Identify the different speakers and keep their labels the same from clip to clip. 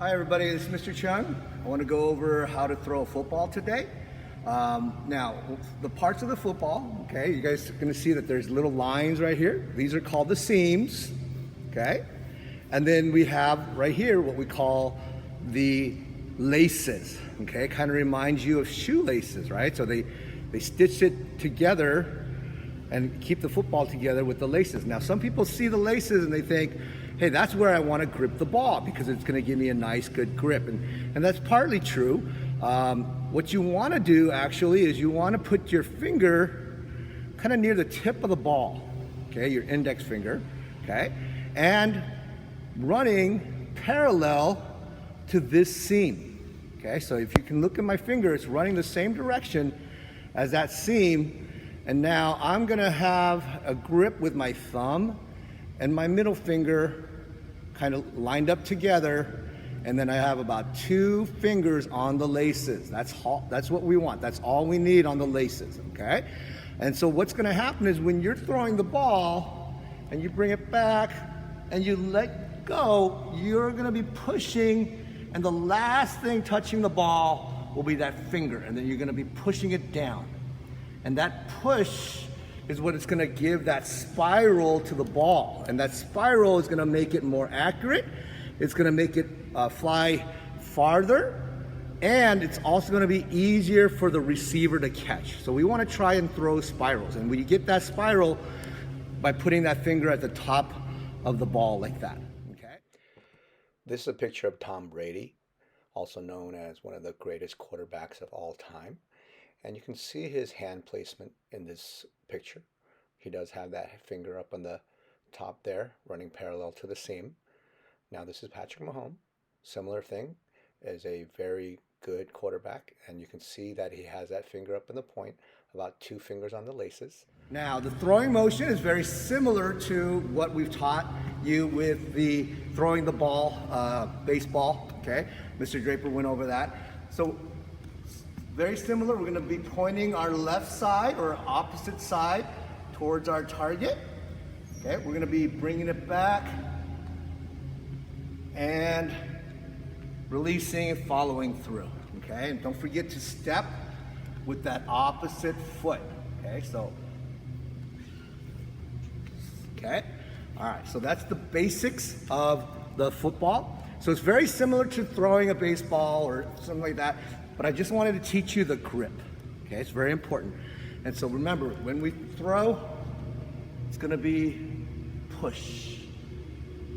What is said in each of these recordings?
Speaker 1: Hi everybody, this is Mr. Chung. I want to go over how to throw a football today. Now, the parts of the football, okay, you guys are going to see that there's little lines right here. These are called the seams, okay? And then we have right here what we call the laces, okay? Kind of reminds you of shoelaces, right? So they stitch it together and keep the football together with the laces. Now, some people see the laces and they think, hey, that's where I want to grip the ball because it's going to give me a nice, good grip. And that's partly true. What you want to do actually is you want to put your finger kind of near the tip of the ball, okay, your index finger, okay, and running parallel to this seam, okay. So if you can look at my finger, it's running the same direction as that seam. And now I'm going to have a grip with my thumb and my middle finger kind of lined up together, and then I have about 2 fingers on the laces. That's what we want. That's all we need on the laces, okay? And so what's going to happen is when you're throwing the ball and you bring it back and you let go, you're going to be pushing, and the last thing touching the ball will be that finger, and then you're going to be pushing it down. And that push is what it's going to give that spiral to the ball, and that spiral is going to make it more accurate. It's going to make it fly farther, and it's also going to be easier for the receiver to catch. So we want to try and throw spirals, and we get that spiral by putting that finger at the top of the ball like that. Okay. This is a picture of Tom Brady, also known as one of the greatest quarterbacks of all time. And you can see his hand placement in this picture. He does have that finger up on the top there, running parallel to the seam. Now this is Patrick Mahomes. Similar thing, is a very good quarterback, and you can see that he has that finger up in the point, about 2 fingers on the laces. Now the throwing motion is very similar to what we've taught you with the throwing the ball, baseball, okay? Mr. Draper went over that. So very similar. We're going to be pointing our left side or opposite side towards our target. Okay, we're going to be bringing it back and releasing and following through. Okay, and don't forget to step with that opposite foot. Okay, so okay, all right. So that's the basics of the football. So it's very similar to throwing a baseball or something like that. But I just wanted to teach you the grip, okay? It's very important. And so remember, when we throw, it's gonna be push.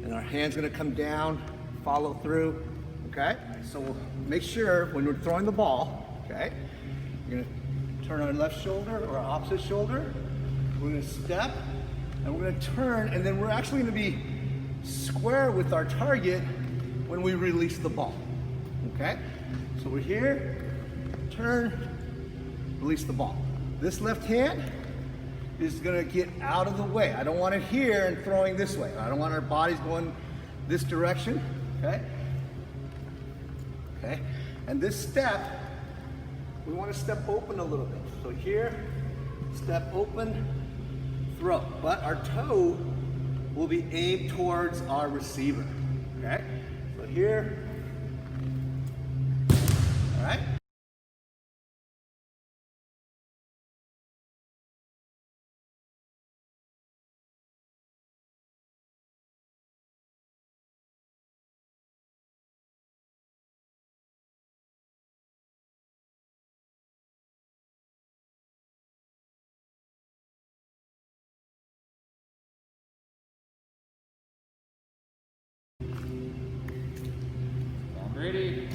Speaker 1: And our hand's gonna come down, follow through, okay? So we'll make sure when we're throwing the ball, okay? We're gonna turn our left shoulder or our opposite shoulder. We're gonna step, and we're gonna turn, and then we're actually gonna be square with our target when we release the ball, okay? So we're here, turn, release the ball. This left hand is gonna get out of the way. I don't want it here and throwing this way. I don't want our bodies going this direction, okay? Okay, and this step, we wanna step open a little bit. So here, step open, throw. But our toe will be aimed towards our receiver, okay? So here, all right.
Speaker 2: I'm ready.